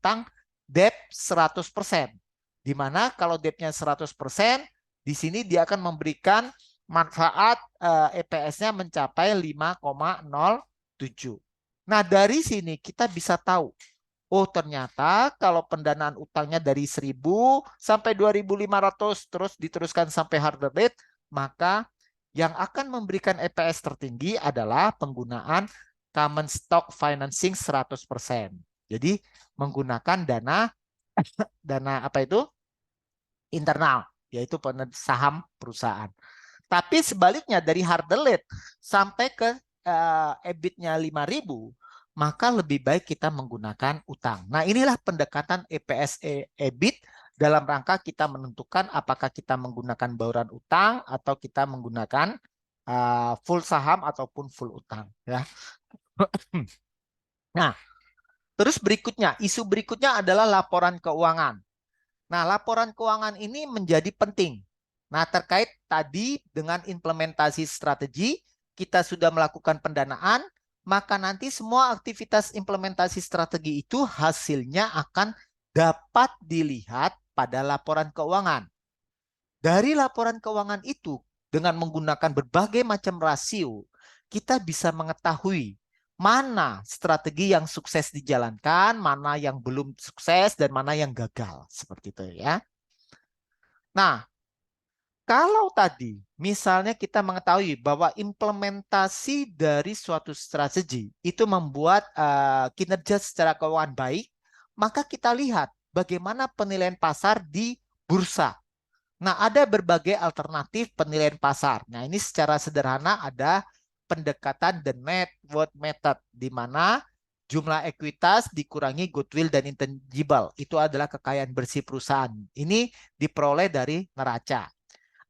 utang debt 100%. Di mana kalau debt-nya 100%, di sini dia akan memberikan manfaat EPS-nya mencapai 5,07. Nah, dari sini kita bisa tahu, oh ternyata kalau pendanaan utangnya dari 1.000 sampai 2.500 terus diteruskan sampai hurdle rate, maka yang akan memberikan EPS tertinggi adalah penggunaan common stock financing 100%. Jadi menggunakan dana apa itu? Internal, yaitu saham perusahaan. Tapi sebaliknya dari hurdle rate sampai ke EBIT-nya 5.000, maka lebih baik kita menggunakan utang. Nah, inilah pendekatan EPS EBIT dalam rangka kita menentukan apakah kita menggunakan bauran utang atau kita menggunakan full saham ataupun full utang, ya. Nah, terus berikutnya, isu berikutnya adalah laporan keuangan. Nah, laporan keuangan ini menjadi penting. Nah, terkait tadi dengan implementasi strategi, kita sudah melakukan pendanaan, maka nanti semua aktivitas implementasi strategi itu hasilnya akan dapat dilihat pada laporan keuangan. Dari laporan keuangan itu, dengan menggunakan berbagai macam rasio, kita bisa mengetahui mana strategi yang sukses dijalankan, mana yang belum sukses, dan mana yang gagal. Seperti itu ya. Nah, kalau tadi misalnya kita mengetahui bahwa implementasi dari suatu strategi itu membuat kinerja secara keuangan baik, maka kita lihat bagaimana penilaian pasar di bursa. Nah, ada berbagai alternatif penilaian pasar. Nah, ini secara sederhana ada pendekatan the net worth method, di mana jumlah ekuitas dikurangi goodwill dan intangible. Itu adalah kekayaan bersih perusahaan. Ini diperoleh dari neraca.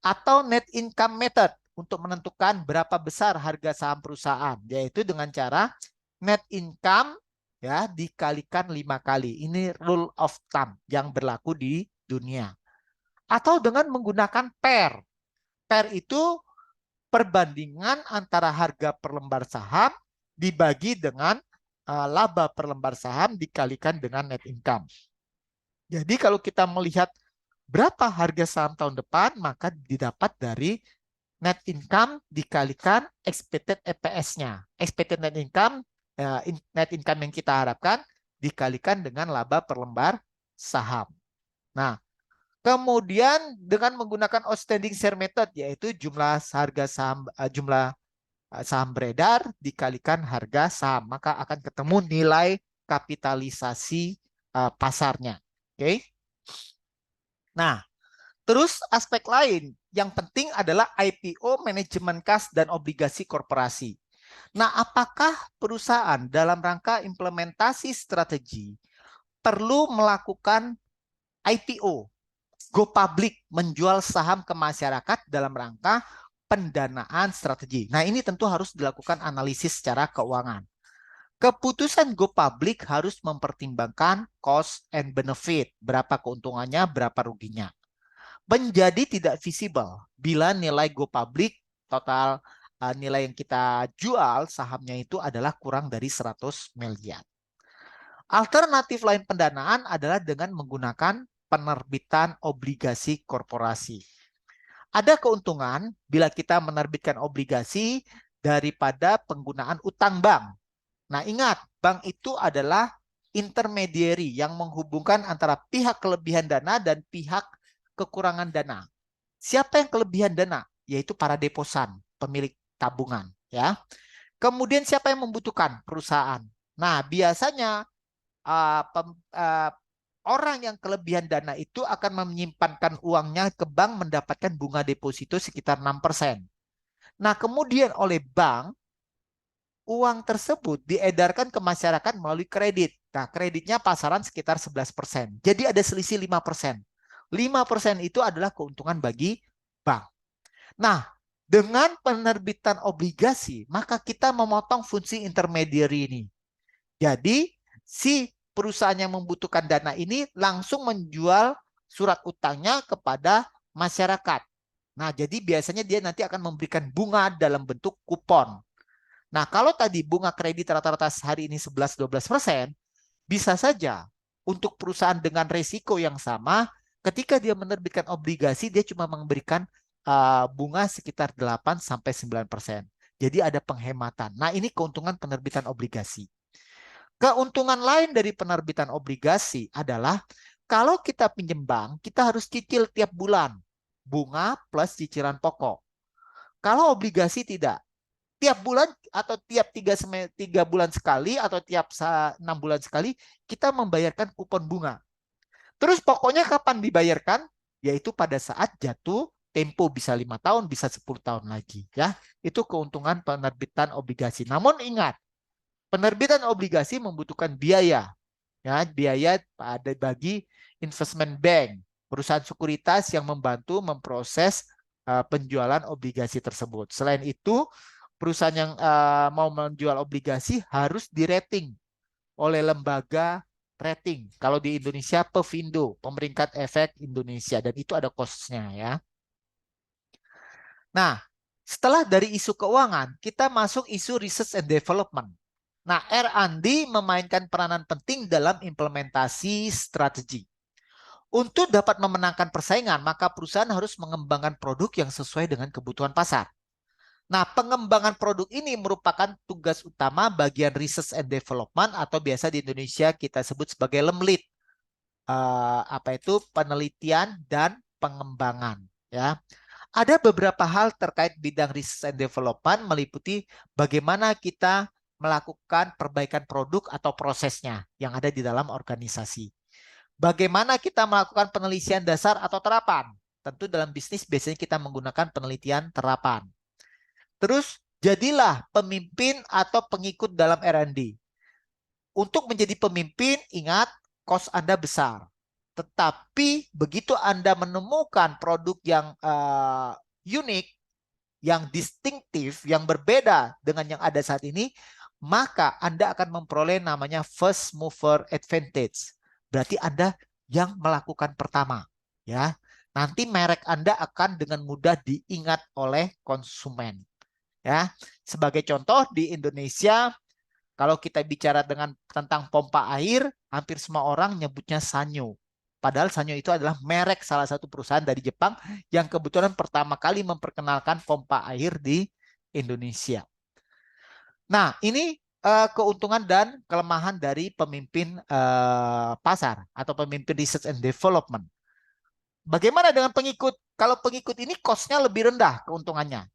Atau net income method untuk menentukan berapa besar harga saham perusahaan, yaitu dengan cara net income ya dikalikan 5 kali. Ini rule of thumb yang berlaku di dunia. Atau dengan menggunakan PER. PER itu perbandingan antara harga per lembar saham dibagi dengan laba per lembar saham dikalikan dengan net income. Jadi kalau kita melihat berapa harga saham tahun depan, maka didapat dari net income dikalikan expected EPS-nya. Expected net income yang kita harapkan dikalikan dengan laba per lembar saham. Nah, kemudian dengan menggunakan outstanding share method, yaitu jumlah harga saham saham beredar dikalikan harga saham, maka akan ketemu nilai kapitalisasi pasarnya. Oke. Nah, terus aspek lain yang penting adalah IPO, manajemen kas, dan obligasi korporasi. Nah, apakah perusahaan dalam rangka implementasi strategi perlu melakukan IPO? Go public, menjual saham ke masyarakat dalam rangka pendanaan strategi. Nah, ini tentu harus dilakukan analisis secara keuangan. Keputusan go public harus mempertimbangkan cost and benefit, berapa keuntungannya, berapa ruginya. Menjadi tidak visible bila nilai go public total nilai yang kita jual sahamnya itu adalah kurang dari 100 miliar. Alternatif lain pendanaan adalah dengan menggunakan penerbitan obligasi korporasi. Ada keuntungan bila kita menerbitkan obligasi daripada penggunaan utang bank. Nah, ingat, bank itu adalah intermediary yang menghubungkan antara pihak kelebihan dana dan pihak kekurangan dana. Siapa yang kelebihan dana? Yaitu para deposan, pemilik tabungan, ya. Kemudian siapa yang membutuhkan? Perusahaan. Nah, biasanya orang yang kelebihan dana itu akan menyimpankan uangnya ke bank mendapatkan bunga deposito sekitar 6%. Nah, kemudian oleh bank, uang tersebut diedarkan ke masyarakat melalui kredit. Nah, kreditnya pasaran sekitar 11%. Jadi ada selisih 5%. 5% itu adalah keuntungan bagi bank. Nah, dengan penerbitan obligasi, maka kita memotong fungsi intermediary ini. Jadi, si perusahaan yang membutuhkan dana ini langsung menjual surat utangnya kepada masyarakat. Nah, jadi biasanya dia nanti akan memberikan bunga dalam bentuk kupon. Nah, kalau tadi bunga kredit rata-rata hari ini 11-12%, bisa saja untuk perusahaan dengan risiko yang sama, ketika dia menerbitkan obligasi, dia cuma memberikan bunga sekitar 8-9%. Jadi ada penghematan. Nah, ini keuntungan penerbitan obligasi. Keuntungan lain dari penerbitan obligasi adalah kalau kita pinjam bank, kita harus cicil tiap bulan. Bunga plus cicilan pokok. Kalau obligasi tidak. Tiap bulan atau tiap 3 bulan sekali atau tiap 6 bulan sekali, kita membayarkan kupon bunga. Terus pokoknya kapan dibayarkan? Yaitu pada saat jatuh tempo, bisa 5 tahun, bisa 10 tahun lagi. Ya, itu keuntungan penerbitan obligasi. Namun ingat, penerbitan obligasi membutuhkan biaya. Ya, biaya ada bagi investment bank, perusahaan sekuritas yang membantu memproses penjualan obligasi tersebut. Selain itu, perusahaan yang mau menjual obligasi harus dirating oleh lembaga rating. Kalau di Indonesia, Pevindo, Pemeringkat Efek Indonesia, dan itu ada cost-nya ya. Nah, setelah dari isu keuangan, kita masuk isu research and development. Nah, R&D memainkan peranan penting dalam implementasi strategi. Untuk dapat memenangkan persaingan, maka perusahaan harus mengembangkan produk yang sesuai dengan kebutuhan pasar. Nah, pengembangan produk ini merupakan tugas utama bagian research and development atau biasa di Indonesia kita sebut sebagai lemlit. Apa itu? Penelitian dan pengembangan. Ya. Ada beberapa hal terkait bidang research and development meliputi bagaimana kita melakukan perbaikan produk atau prosesnya yang ada di dalam organisasi. Bagaimana kita melakukan penelitian dasar atau terapan? Tentu dalam bisnis biasanya kita menggunakan penelitian terapan. Terus jadilah pemimpin atau pengikut dalam R&D. Untuk menjadi pemimpin, ingat, kos Anda besar. Tetapi begitu Anda menemukan produk yang unik, yang distintif, yang berbeda dengan yang ada saat ini, maka Anda akan memperoleh namanya first mover advantage. Berarti Anda yang melakukan pertama, ya. Nanti merek Anda akan dengan mudah diingat oleh konsumen. Ya, sebagai contoh di Indonesia, kalau kita bicara tentang pompa air, hampir semua orang nyebutnya Sanyo. Padahal Sanyo itu adalah merek salah satu perusahaan dari Jepang yang kebetulan pertama kali memperkenalkan pompa air di Indonesia. Nah, ini keuntungan dan kelemahan dari pemimpin pasar atau pemimpin research and development. Bagaimana dengan pengikut? Kalau pengikut ini cost-nya lebih rendah keuntungannya.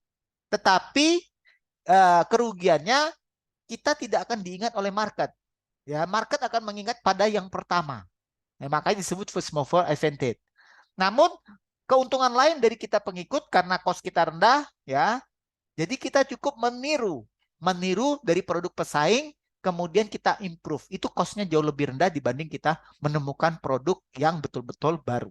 Tetapi kerugiannya kita tidak akan diingat oleh market. Ya, market akan mengingat pada yang pertama. Nah, makanya disebut first mover advantage. Namun keuntungan lain dari kita pengikut karena cost kita rendah, ya. Jadi kita cukup meniru dari produk pesaing, kemudian kita improve. Itu cost-nya jauh lebih rendah dibanding kita menemukan produk yang betul-betul baru.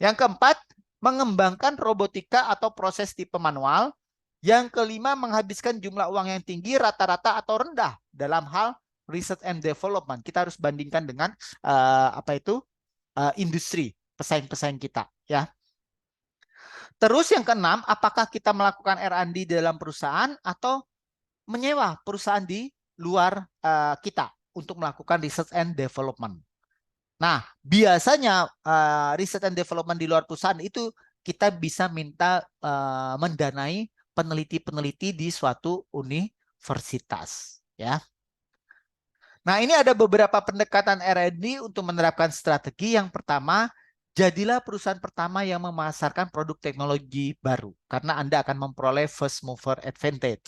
Yang keempat, mengembangkan robotika atau proses tipe manual. Yang kelima, menghabiskan jumlah uang yang tinggi, rata-rata atau rendah dalam hal research and development. Kita harus bandingkan dengan industri pesaing-pesaing kita, ya. Terus yang keenam, apakah kita melakukan R&D di dalam perusahaan atau menyewa perusahaan di luar kita untuk melakukan research and development. Nah, biasanya research and development di luar perusahaan itu kita bisa minta mendanai peneliti-peneliti di suatu universitas, ya. Nah, ini ada beberapa pendekatan R&D untuk menerapkan strategi. Yang pertama, jadilah perusahaan pertama yang memasarkan produk teknologi baru karena Anda akan memperoleh first mover advantage.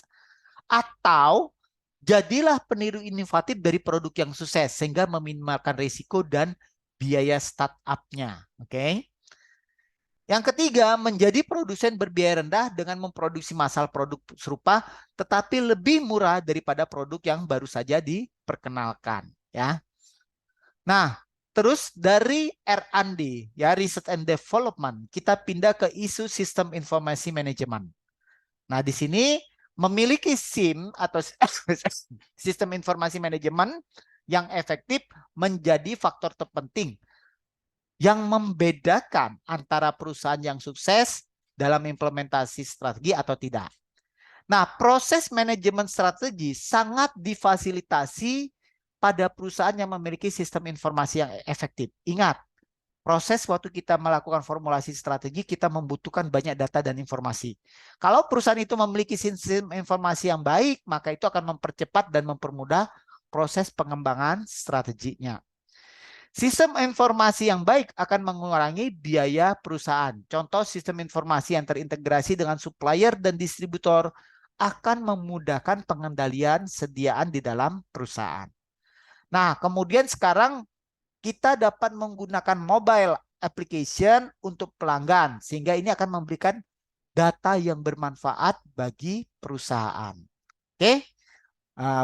Atau jadilah peniru inovatif dari produk yang sukses sehingga meminimalkan risiko dan biaya startup-nya. Oke. Yang ketiga, menjadi produsen berbiaya rendah dengan memproduksi massal produk serupa tetapi lebih murah daripada produk yang baru saja diperkenalkan, ya. Nah, terus dari R&D, ya, research and development, kita pindah ke isu sistem informasi manajemen. Nah, di sini memiliki SIM atau sistem informasi manajemen yang efektif menjadi faktor terpenting yang membedakan antara perusahaan yang sukses dalam implementasi strategi atau tidak. Nah, proses manajemen strategi sangat difasilitasi pada perusahaan yang memiliki sistem informasi yang efektif. Ingat, proses waktu kita melakukan formulasi strategi, kita membutuhkan banyak data dan informasi. Kalau perusahaan itu memiliki sistem informasi yang baik, maka itu akan mempercepat dan mempermudah proses pengembangan strateginya. Sistem informasi yang baik akan mengurangi biaya perusahaan. Contoh, sistem informasi yang terintegrasi dengan supplier dan distributor akan memudahkan pengendalian sediaan di dalam perusahaan. Nah, kemudian sekarang kita dapat menggunakan mobile application untuk pelanggan, sehingga ini akan memberikan data yang bermanfaat bagi perusahaan. Oke,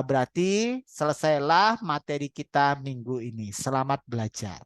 berarti selesailah materi kita minggu ini. Selamat belajar.